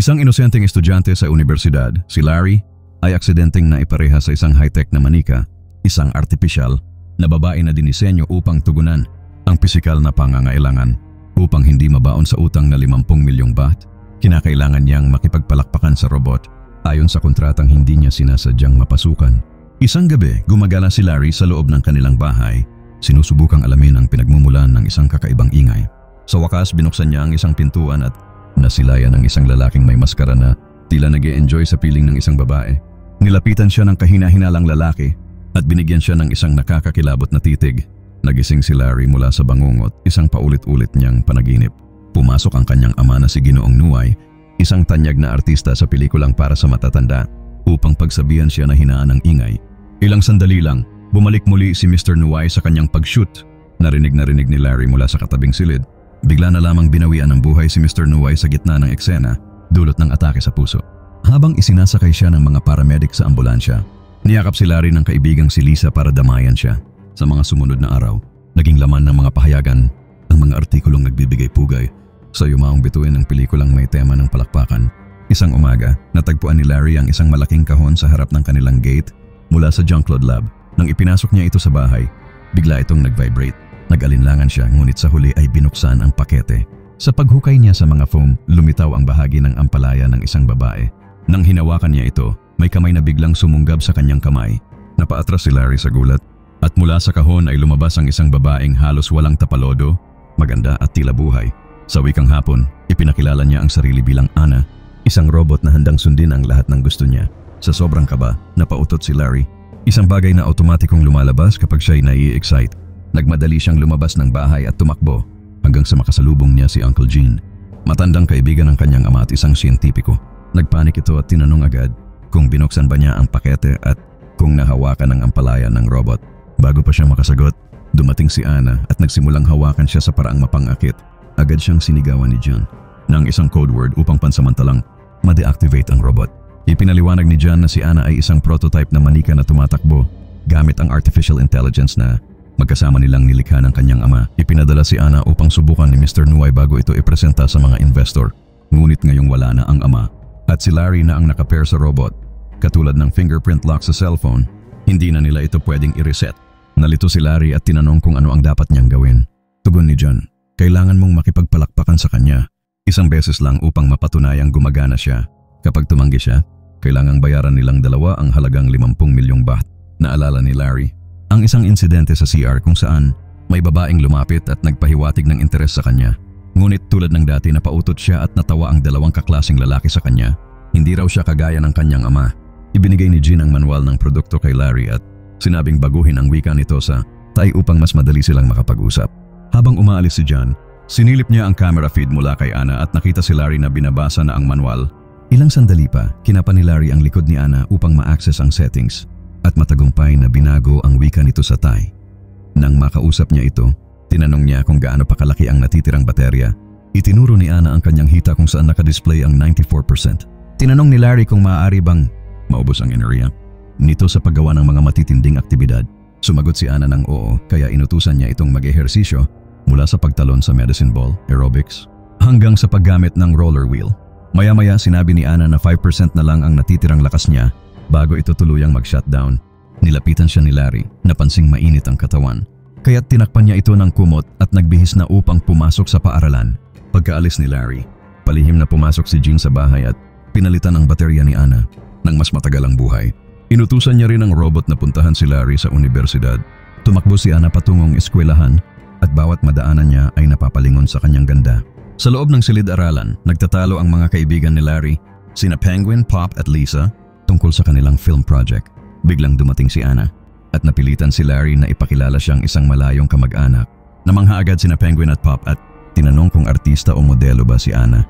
Isang inosenteng estudyante sa universidad, si Larry, ay aksidenteng naipareha sa isang high-tech na manika, isang artipisyal na babae na dinisenyo upang tugunan ang pisikal na pangangailangan. Upang hindi mabaon sa utang na 50 milyong baht, kinakailangan niyang makipagpalakpakan sa robot ayon sa kontratang hindi niya sinasadyang mapasukan. Isang gabi, gumagala si Larry sa loob ng kanilang bahay, sinusubukang alamin ang pinagmumulan ng isang kakaibang ingay. Sa wakas, binuksan niya ang isang pintuan at nasilayan ng isang lalaking may maskara na tila nag-e-enjoy sa piling ng isang babae. Nilapitan siya ng kahina-hinalang lalaki at binigyan siya ng isang nakakakilabot na titig. Nagising si Larry mula sa bangungot, isang paulit-ulit niyang panaginip. Pumasok ang kanyang ama na si Ginoong Nuway, isang tanyag na artista sa pelikulang para sa matatanda, upang pagsabihan siya na hinaan ng ingay. Ilang sandali lang, bumalik muli si Mr. Nuway sa kanyang pag-shoot. Narinig ni Larry mula sa katabing silid. Bigla na lamang binawian ng buhay si Mr. Nuway sa gitna ng eksena, dulot ng atake sa puso. Habang isinasakay siya ng mga paramedic sa ambulansya, niyakap si Larry ng kaibigang si Lisa para damayan siya. Sa mga sumunod na araw, naging laman ng mga pahayagan ang mga artikulong nagbibigay pugay sa yumaong bituin ng pelikulang may tema ng palakpakan. Isang umaga, natagpuan ni Larry ang isang malaking kahon sa harap ng kanilang gate mula sa Junklod Lab. Nang ipinasok niya ito sa bahay, bigla itong nag-vibrate. Nag-alinlangan siya ngunit sa huli ay binuksan ang pakete. Sa paghukay niya sa mga foam, lumitaw ang bahagi ng ampalaya ng isang babae. Nang hinawakan niya ito, may kamay na biglang sumunggab sa kanyang kamay. Napaatras si Larry sa gulat. At mula sa kahon ay lumabas ang isang babaeng halos walang tapalodo, maganda at tila buhay. Sa wikang hapon, ipinakilala niya ang sarili bilang Ana, isang robot na handang sundin ang lahat ng gusto niya. Sa sobrang kaba, napautot si Larry. Isang bagay na otomatikong lumalabas kapag siya'y nai-excite. Nagmadali siyang lumabas ng bahay at tumakbo hanggang sa makasalubong niya si Uncle Gene, matandang kaibigan ng kanyang ama at isang siyentipiko. Nagpanik ito at tinanong agad kung binuksan ba niya ang pakete at kung nahawakan ang ampalaya ng robot. Bago pa siya makasagot, dumating si Ana at nagsimulang hawakan siya sa paraang mapangakit. Agad siyang sinigawan ni John ng isang code word upang pansamantalang ma-deactivate ang robot. Ipinaliwanag ni John na si Ana ay isang prototype na manika na tumatakbo gamit ang artificial intelligence na magkasama nilang nilikha ng kanyang ama. Ipinadala si Ana upang subukan ni Mr. Nuway bago ito ipresenta sa mga investor. Ngunit ngayong wala na ang ama at si Larry na ang nakapair sa robot. Katulad ng fingerprint lock sa cellphone, hindi na nila ito pwedeng i-reset. Nalito si Larry at tinanong kung ano ang dapat niyang gawin. Tugon ni John, kailangan mong makipagpalakpakan sa kanya. Isang beses lang upang mapatunayang gumagana siya. Kapag tumanggi siya, kailangang bayaran nilang dalawa ang halagang 50 milyong baht. Naalala ni Larry ang isang insidente sa CR kung saan may babaeng lumapit at nagpahiwatig ng interes sa kanya. Ngunit tulad ng dati napautot siya at natawa ang dalawang kaklaseng lalaki sa kanya. Hindi raw siya kagaya ng kanyang ama. Ibinigay ni Jean ang manual ng produkto kay Larry at sinabing baguhin ang wika nito sa Thai upang mas madali silang makapag-usap. Habang umaalis si John, sinilip niya ang camera feed mula kay Ana at nakita si Larry na binabasa na ang manual. Ilang sandali pa, kinapa ni Larry ang likod ni Ana upang ma-access ang settings at matagumpay na binago ang wika nito sa Thai. Nang makausap niya ito, tinanong niya kung gaano pa kalaki ang natitirang baterya. Itinuro ni Ana ang kanyang hita kung saan nakadisplay ang 94%. Tinanong ni Larry kung maaari bang maubos ang enerhiya nito sa paggawa ng mga matitinding aktibidad. Sumagot si Ana ng oo, kaya inutusan niya itong mag-ehersisyo mula sa pagtalon sa medicine ball, aerobics, hanggang sa paggamit ng roller wheel. Maya-maya sinabi ni Ana na 5% na lang ang natitirang lakas niya bago ito tuluyang mag-shutdown. Nilapitan siya ni Larry, napansing mainit ang katawan. Kaya't tinakpan niya ito ng kumot at nagbihis na upang pumasok sa paaralan. Pagkaalis ni Larry, palihim na pumasok si Jean sa bahay at pinalitan ang baterya ni Ana ng mas matagal ang buhay. Inutusan niya rin ang robot na puntahan si Larry sa universidad. Tumakbo si Ana patungong eskwelahan at bawat madaanan niya ay napapalingon sa kanyang ganda. Sa loob ng silid-aralan, nagtatalo ang mga kaibigan ni Larry, sina Penguin, Pop at Lisa, tungkol sa kanilang film project. Biglang dumating si Ana at napilitan si Larry na ipakilala siyang isang malayong kamag-anak. Namangha agad sina Penguin at Pop at tinanong kung artista o modelo ba si Ana.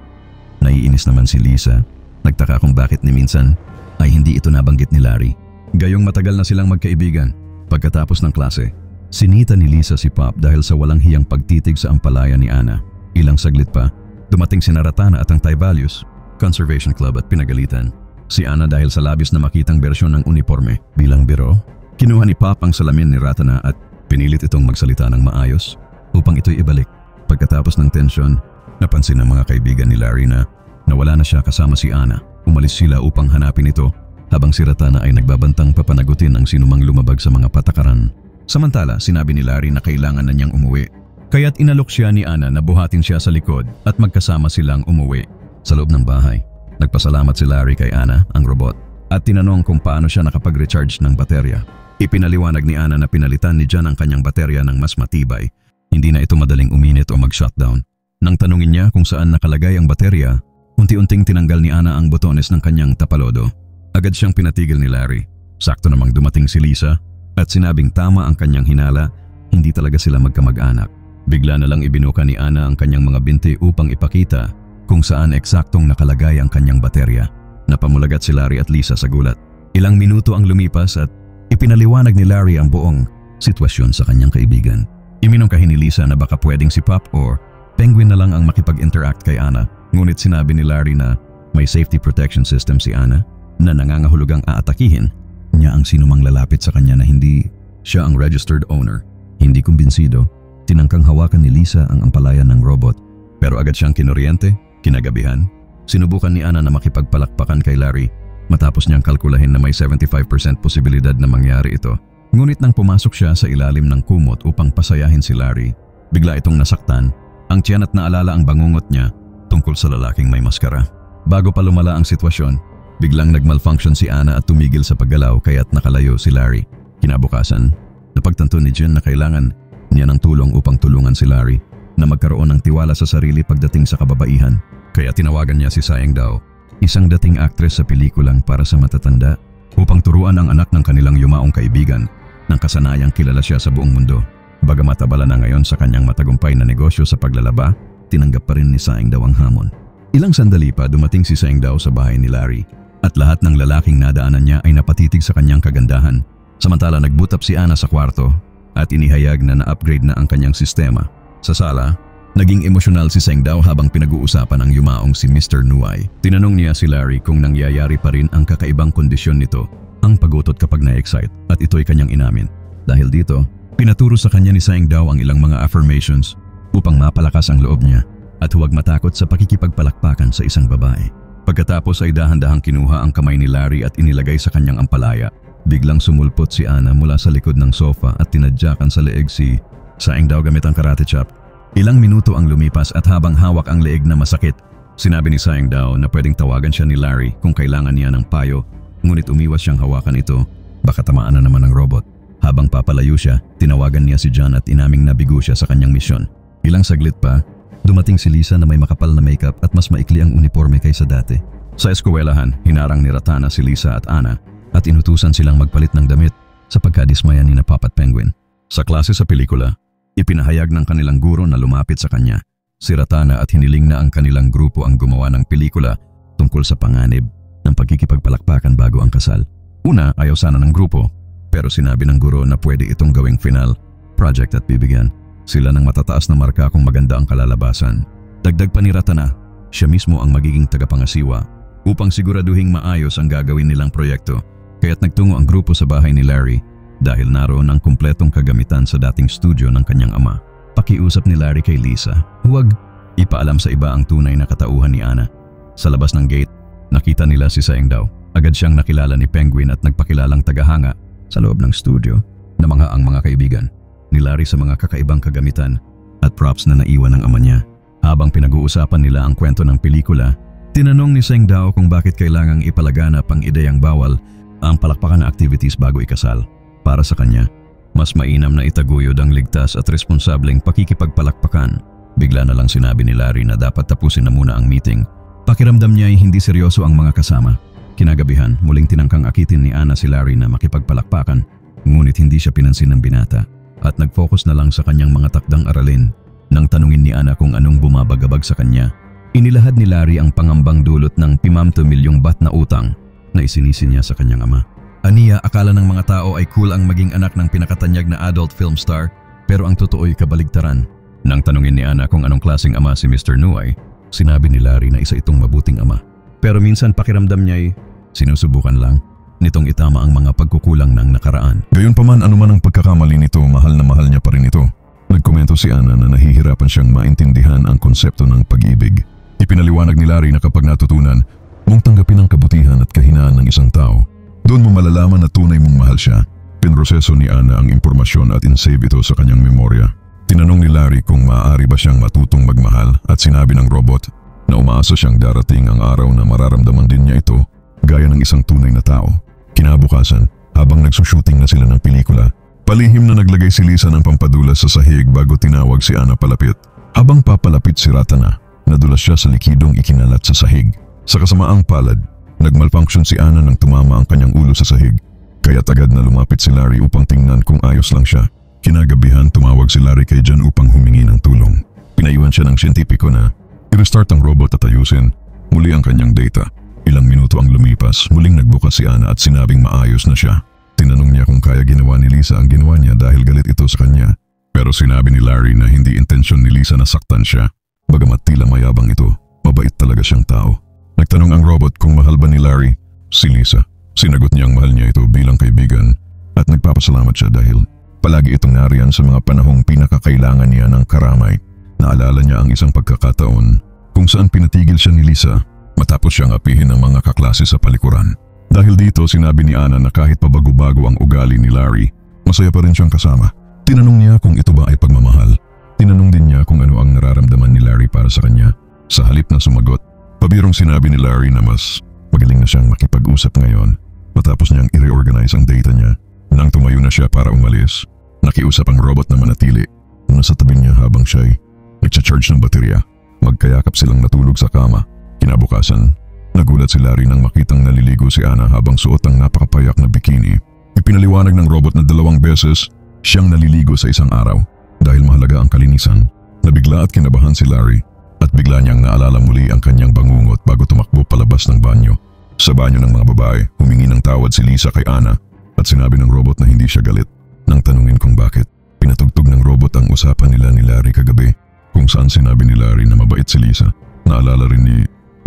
Naiinis naman si Lisa. Nagtaka kung bakit ni minsan ay hindi ito nabanggit ni Larry. Gayong matagal na silang magkaibigan. Pagkatapos ng klase, sinita ni Lisa si Pop dahil sa walang hiyang pagtitig sa ampalaya ni Ana. Ilang saglit pa, dumating si Naratana at ang Thai Values Conservation Club at pinagalitan si Ana dahil sa labis na makitang bersyon ng uniforme. Bilang biro, kinuha ni Pop ang salamin ni Ratana at pinilit itong magsalita ng maayos upang ito'y ibalik. Pagkatapos ng tensyon, napansin ng mga kaibigan ni Larry na Nawala na siya kasama si Ana. Umalis sila upang hanapin ito habang si Ratana ay nagbabantang papanagutin ang sinumang lumabag sa mga patakaran. Samantala, sinabi ni Larry na kailangan na niyang umuwi. Kaya't inalok siya ni Ana na buhatin siya sa likod at magkasama silang umuwi. Sa loob ng bahay, nagpasalamat si Larry kay Ana, ang robot, at tinanong kung paano siya nakapag-recharge ng baterya. Ipinaliwanag ni Ana na pinalitan ni John ang kanyang baterya ng mas matibay. Hindi na ito madaling uminit o mag-shutdown. Nang tanungin niya kung saan nakalagay ang baterya, unti-unting tinanggal ni Ana ang botones ng kanyang tapalodo. Agad siyang pinatigil ni Larry. Sakto namang dumating si Lisa at sinabing tama ang kanyang hinala, hindi talaga sila magkamag-anak. Bigla na lang ibinuka ni Ana ang kanyang mga binti upang ipakita kung saan eksaktong nakalagay ang kanyang baterya. Napamulagat si Larry at Lisa sa gulat. Ilang minuto ang lumipas at ipinaliwanag ni Larry ang buong sitwasyon sa kanyang kaibigan. Iminungkahi ni Lisa na baka pwedeng si Pop or Penguin na lang ang makipag-interact kay Ana. Ngunit sinabi ni Larry na may safety protection system si Ana na nangangahulugang aatakihin niya ang sinumang lalapit sa kanya na hindi siya ang registered owner. Hindi kumbinsido, tinangkang hawakan ni Lisa ang ampalayan ng robot. Pero agad siyang kinuryente, kinagabihan. Sinubukan ni Ana na makipagpalakpakan kay Larry matapos niyang kalkulahin na may 75% posibilidad na mangyari ito. Ngunit nang pumasok siya sa ilalim ng kumot upang pasayahin si Larry, bigla itong nasaktan, ang tiyan at naalala ang bangungot niya tungkol sa lalaking may maskara. Bago pa lumala ang sitwasyon, biglang nagmalfunction si Ana at tumigil sa paggalaw kaya't nakalayo si Larry. Kinabukasan, napagtanto ni Jen na kailangan niya ng tulong upang tulungan si Larry na magkaroon ng tiwala sa sarili pagdating sa kababaihan. Kaya tinawagan niya si Sayang Dao, isang dating aktres sa pelikulang Para sa Matatanda, upang turuan ang anak ng kanilang yumaong kaibigan nang kasanayang kilala siya sa buong mundo. Bagamat abala na ngayon sa kanyang matagumpay na negosyo sa paglalaba, tinanggap pa rin ni Sayang Dao ang hamon. Ilang sandali pa dumating si Sayang Dao sa bahay ni Larry at lahat ng lalaking nadaanan niya ay napatitig sa kanyang kagandahan. Samantala nagboot up si Ana sa kwarto at inihayag na na-upgrade na ang kanyang sistema. Sa sala, naging emosyonal si Sayang Dao habang pinag-uusapan ang yumaong si Mr. Nuay. Tinanong niya si Larry kung nangyayari pa rin ang kakaibang kondisyon nito, ang pagutot kapag na-excite, at ito'y kanyang inamin. Dahil dito, pinaturo sa kanya ni Sayang Dao ang ilang mga affirmations upang mapalakas ang loob niya at huwag matakot sa pakikipagpalakpakan sa isang babae. Pagkatapos ay dahan-dahang kinuha ang kamay ni Larry at inilagay sa kanyang ampalaya. Biglang sumulpot si Ana mula sa likod ng sofa at tinadyakan sa leeg si Sayang Dao gamit ang karate chop. Ilang minuto ang lumipas at habang hawak ang leeg na masakit, sinabi ni Sayang Dao na pwedeng tawagan siya ni Larry kung kailangan niya ng payo, ngunit umiwas siyang hawakan ito, baka tamaan na naman ng robot. Habang papalayo siya, tinawagan niya si John at inaming nabigo siya sa kanyang misyon. Ilang saglit pa, dumating si Lisa na may makapal na makeup at mas maikli ang uniforme kaysa dati. Sa eskwelahan, hinarang ni Ratana si Lisa at Ana at inutusan silang magpalit ng damit sa pagkadismaya ni na Pop at Penguin. Sa klase sa pelikula, ipinahayag ng kanilang guro na lumapit sa kanya si Ratana at hiniling na ang kanilang grupo ang gumawa ng pelikula tungkol sa panganib ng pagkikipagpalakpakan bago ang kasal. Una, ayaw sana ng grupo, pero sinabi ng guro na pwede itong gawing final project at bibigyan sila ng matataas na marka kung maganda ang kalalabasan. Dagdag pa ni Ratana, siya mismo ang magiging tagapangasiwa upang siguraduhing maayos ang gagawin nilang proyekto. Kaya't nagtungo ang grupo sa bahay ni Larry dahil naroon ang kumpletong kagamitan sa dating studio ng kanyang ama. Pakiusap ni Larry kay Lisa, huwag ipaalam sa iba ang tunay na katauhan ni Ana. Sa labas ng gate, nakita nila si Sayang Dao. Agad siyang nakilala ni Penguin at nagpakilalang tagahanga sa loob ng studio na ang mga kaibigan ni Larry sa mga kakaibang kagamitan at props na naiwan ng ama niya. Habang pinag-uusapan nila ang kwento ng pelikula, tinanong ni Sayang Dao kung bakit kailangang ipalaganap ang ideyang bawal ang palakpakan na activities bago ikasal. Para sa kanya, mas mainam na itaguyod ang ligtas at responsableng pakikipagpalakpakan. Bigla na lang sinabi ni Larry na dapat tapusin na muna ang meeting. Pakiramdam niya ay hindi seryoso ang mga kasama. Kinagabihan, muling tinangkang akitin ni Ana si Larry na makipagpalakpakan, ngunit hindi siya pinansin ng binata at nag-focus na lang sa kanyang mga takdang aralin. Nang tanungin ni Ana kung anong bumabagabag sa kanya, inilahad ni Larry ang pangambang dulot ng 50 milyong baht na utang na isinisi niya sa kanyang ama. Aniya, akala ng mga tao ay cool ang maging anak ng pinakatanyag na adult film star, pero ang totoo'y kabaligtaran. Nang tanungin ni Ana kung anong klaseng ama si Mr. Nuay, sinabi ni Larry na isa itong mabuting ama. Pero minsan pakiramdam niya'y sinusubukan lang nitong itama ang mga pagkukulang ng nakaraan. Gayunpaman, anuman ang pagkakamali nito, mahal na mahal niya pa rin ito. Nagkomento si Ana na nahihirapan siyang maintindihan ang konsepto ng pag-ibig. Ipinaliwanag ni Larry na kapag natutunan mong tanggapin ang kabutihan at kahinaan ng isang tao, doon mo malalaman na tunay mong mahal siya. Pinroseso ni Ana ang impormasyon at insave ito sa kanyang memorya. Tinanong ni Larry kung maaari ba siyang matutong magmahal at sinabi ng robot na umaasa siyang darating ang araw na mararamdaman din niya ito gaya ng isang tunay na tao. Kinabukasan, habang nagsushooting na sila ng pelikula, palihim na naglagay si Lisa ng pampadulas sa sahig bago tinawag si Ana palapit. Habang papalapit si Ratana, nadulas siya sa likidong ikinalat sa sahig. Sa kasamaang palad, nagmalfunction si Ana nang tumama ang kanyang ulo sa sahig. Kaya't agad na lumapit si Larry upang tingnan kung ayos lang siya. Kinagabihan, tumawag si Larry kay Jan upang humingi ng tulong. Pinayuhan siya ng siyentipiko na i-restart ang robot at ayusin muli ang kanyang data. Ilang minuto ang lumipas, muling nagbukas si Ana at sinabing maayos na siya. Tinanong niya kung kaya ginawa ni Lisa ang ginawa niya dahil galit ito sa kanya. Pero sinabi ni Larry na hindi intensyon ni Lisa na saktan siya. Bagamat tila mayabang ito, mabait talaga siyang tao. Nagtanong ang robot kung mahal ba ni Larry si Lisa. Sinagot niyang mahal niya ito bilang kaibigan at nagpapasalamat siya dahil palagi itong nariyan sa mga panahong pinakakailangan niya ng karamay. Naalala niya ang isang pagkakataon kung saan pinatigil siya ni Lisa matapos siyang apihin ng mga kaklase sa palikuran. Dahil dito, sinabi ni Ana na kahit pabago-bago ang ugali ni Larry, masaya pa rin siyang kasama. Tinanong niya kung ito ba ay pagmamahal. Tinanong din niya kung ano ang nararamdaman ni Larry para sa kanya. Sa halip na sumagot, pabirong sinabi ni Larry na mas magaling na siyang makipag-usap ngayon matapos niyang i-reorganize ang data niya. Nang tumayo na siya para umalis, nakiusap ang robot na manatili. Nasa tabi niya habang siya'y nagcha-charge ng baterya. Magkayakap silang natulog sa kama. Kinabukasan, nagulat si Larry nang makitang naliligo si Ana habang suot ang napakapayak na bikini. Ipinaliwanag ng robot na 2 beses siyang naliligo sa isang araw dahil mahalaga ang kalinisan. Nabigla at kinabahan si Larry at bigla niyang naalala muli ang kanyang bangungot bago tumakbo palabas ng banyo. Sa banyo ng mga babae, humingi ng tawad si Lisa kay Ana at sinabi ng robot na hindi siya galit. Nang tanungin kung bakit, pinatugtog ng robot ang usapan nila ni Larry kagabi kung saan sinabi ni Larry na mabait si Lisa. Naalala rin ni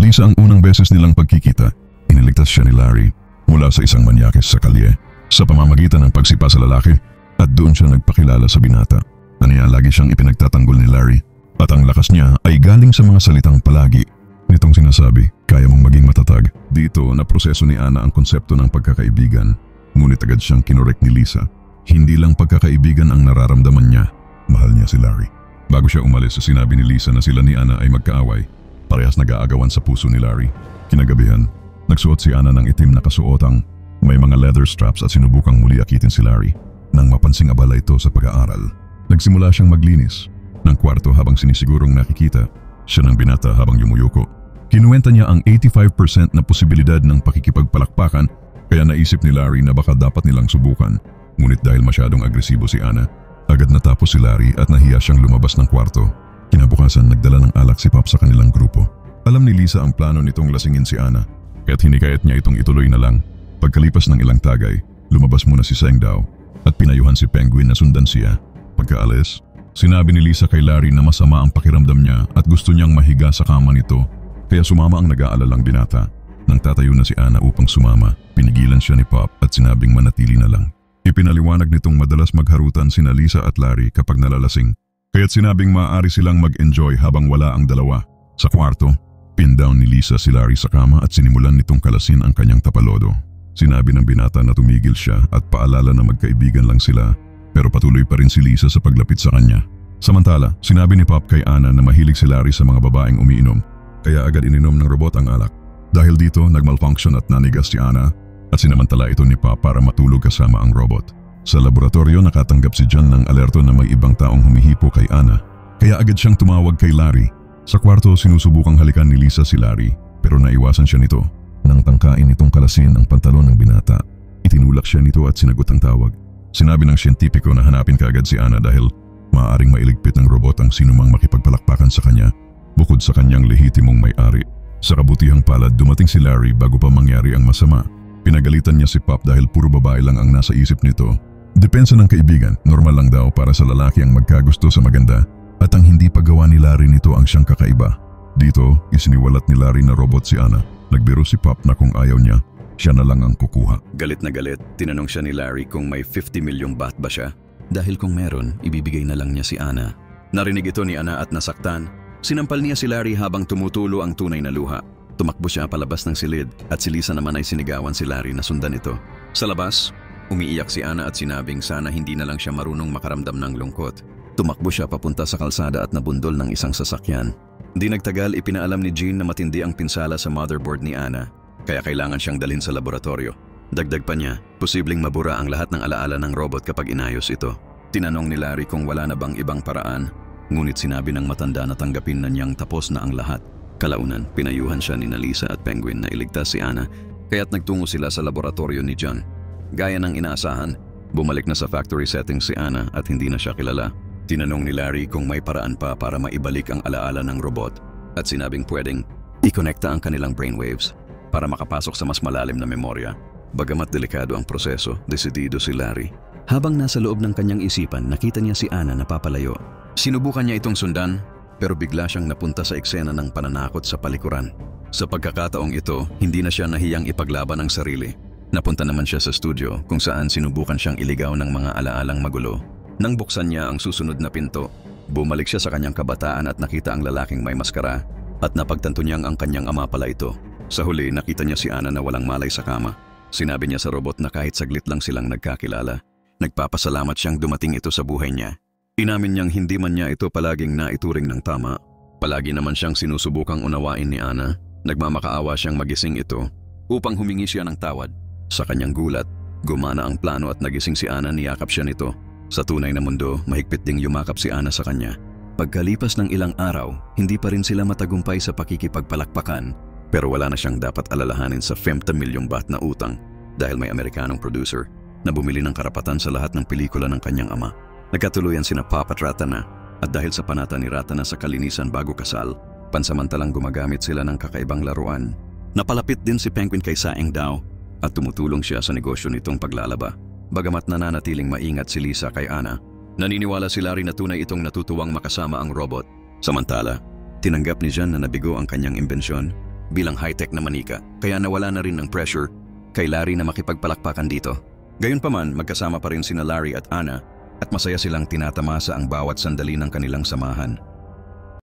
Lisa ang unang beses nilang pagkikita. Iniligtas siya ni Larry mula sa isang manyakis sa kalye sa pamamagitan ng pagsipa sa lalaki at doon siya nagpakilala sa binata. Aniya lagi siyang ipinagtatanggol ni Larry at ang lakas niya ay galing sa mga salitang palagi nitong sinasabi, kaya mong maging matatag. Dito na proseso ni Ana ang konsepto ng pagkakaibigan. Ngunit agad siyang kinorek ni Lisa. Hindi lang pagkakaibigan ang nararamdaman niya, mahal niya si Larry. Bago siya umalis, sinabi ni Lisa na sila ni Ana ay magkaaway. Parehas nag-aagawan sa puso ni Larry. Kinagabihan, nagsuot si Ana ng itim na kasuotang may mga leather straps at sinubukang muli akitin si Larry. Nang mapansing abala ito sa pag-aaral, nagsimula siyang maglinis ng kwarto habang sinisigurong nakikita siya ng binata habang yumuyuko. Kinuwenta niya ang 85% na posibilidad ng pakikipagpalakpakan kaya naisip ni Larry na baka dapat nilang subukan. Ngunit dahil masyadong agresibo si Ana, agad natapos si Larry at nahiya siyang lumabas ng kwarto. Kinabukasan, nagdala ng alak si Pop sa kanilang grupo. Alam ni Lisa ang plano nitong lasingin si Ana, kaya't hinikayat niya itong ituloy na lang. Pagkalipas ng ilang tagay, lumabas muna si Seng Dao at pinayuhan si Penguin na sundan siya. Pagkaalis, sinabi ni Lisa kay Larry na masama ang pakiramdam niya at gusto niyang mahiga sa kama nito, kaya sumama ang nag-aalalang binata. Nang tatayo na si Ana upang sumama, pinigilan siya ni Pop at sinabing manatili na lang. Ipinaliwanag nitong madalas magharutan sina Lisa at Larry kapag nalalasing, kaya't sinabing maaari silang mag-enjoy habang wala ang dalawa. Sa kwarto, pin-down ni Lisa si Larry sa kama at sinimulan nitong kalasin ang kanyang tapalodo. Sinabi ng binata na tumigil siya at paalala na magkaibigan lang sila, pero patuloy pa rin si Lisa sa paglapit sa kanya. Samantala, sinabi ni Pop kay Ana na mahilig si Larry sa mga babaeng umiinom, kaya agad ininom ng robot ang alak. Dahil dito, nagmalfunction at nanigas si Ana at sinamantala ito ni Pop para matulog kasama ang robot. Sa laboratorio, nakatanggap si John ng alerto na may ibang taong humihipo kay Ana, kaya agad siyang tumawag kay Larry. Sa kwarto, sinusubukang halikan ni Lisa si Larry, pero naiwasan siya nito. Nang tangkain itong kalasin ang pantalon ng binata, itinulak siya nito at sinagot ang tawag. Sinabi ng siyentipiko na hanapin kaagad si Ana dahil maaaring mailigpit ng robot ang sinumang makipagpalakpakan sa kanya, bukod sa kanyang lehitimong may-ari. Sa kabutihang palad, dumating si Larry bago pa mangyari ang masama. Pinagalitan niya si Pop dahil puro babae lang ang nasa isip nito. Depensa ng kaibigan, normal lang daw para sa lalaki ang magkagusto sa maganda, at ang hindi paggawa ni Larry nito ang siyang kakaiba. Dito, isiniwalat ni Larry na robot si Ana. Nagbiro si Pop na kung ayaw niya, siya na lang ang kukuha. Galit na galit, tinanong siya ni Larry kung may 50 milyong baht ba siya. Dahil kung meron, ibibigay na lang niya si Ana. Narinig ito ni Ana at nasaktan, Sinampal niya si Larry habang tumutulo ang tunay na luha. Tumakbo siya palabas ng silid at si Lisa naman ay sinigawan si Larry na sundan ito. Sa labas, umiiyak si Ana at sinabing sana hindi na lang siya marunong makaramdam ng lungkot. Tumakbo siya papunta sa kalsada at nabundol ng isang sasakyan. Di nagtagal, ipinaalam ni Jean na matindi ang pinsala sa motherboard ni Ana, kaya kailangan siyang dalhin sa laboratorio. Dagdag pa niya, posibleng mabura ang lahat ng alaala ng robot kapag inayos ito. Tinanong ni Larry kung wala na bang ibang paraan, ngunit sinabi ng matanda na tanggapin na niyang tapos na ang lahat. Kalaunan, pinayuhan siya ni Lisa at Penguin na iligtas si Ana, kaya't nagtungo sila sa laboratorio ni John. Gaya ng inaasahan, bumalik na sa factory setting si Ana at hindi na siya kilala. Tinanong ni Larry kung may paraan pa para maibalik ang alaala ng robot at sinabing pwedeng i-connecta ang kanilang brainwaves para makapasok sa mas malalim na memorya. Bagamat delikado ang proseso, desidido si Larry. Habang nasa loob ng kanyang isipan, nakita niya si Ana na papalayo. Sinubukan niya itong sundan, pero bigla siyang napunta sa eksena ng pananakot sa palikuran. Sa pagkakataong ito, hindi na siya nahiyang ipaglaban ang sarili. Napunta naman siya sa studio kung saan sinubukan siyang iligaw ng mga alaalang magulo. Nang buksan niya ang susunod na pinto, bumalik siya sa kanyang kabataan at nakita ang lalaking may maskara at napagtanto niyang ang kanyang ama pala ito. Sa huli, nakita niya si Ana na walang malay sa kama. Sinabi niya sa robot na kahit saglit lang silang nagkakilala, nagpapasalamat siyang dumating ito sa buhay niya. Inamin niyang hindi man niya ito palaging naituring ng tama. Palagi naman siyang sinusubukang unawain ni Ana. Nagmamakaawa siyang magising ito upang humingi siya ng tawad. Sa kanyang gulat, gumana ang plano at nagising si Ana, niyakap siya nito. Sa tunay na mundo, mahigpit ding yumakap si Ana sa kanya. Pagkalipas ng ilang araw, hindi pa rin sila matagumpay sa pakikipagpalakpakan. Pero wala na siyang dapat alalahanin sa 50 milyong baht na utang dahil may Amerikanong producer na bumili ng karapatan sa lahat ng pelikula ng kanyang ama. Nagkatuluyan sina Papa at Ratana at dahil sa panata ni Ratana sa kalinisan bago kasal, pansamantalang gumagamit sila ng kakaibang laruan. Napalapit din si Penguin kay Saeng Dao at tumutulong siya sa negosyo nitong paglalaba. Bagamat nananatiling maingat si Lisa kay Ana, naniniwala si Larry na tunay itong natutuwang makasama ang robot. Samantala, tinanggap ni John na nabigo ang kanyang imbensyon bilang high-tech na manika, kaya nawala na rin ng pressure kay Larry na makipagpalakpakan dito. Gayunpaman, magkasama pa rin sina Larry at Ana at masaya silang tinatamasa ang bawat sandali ng kanilang samahan.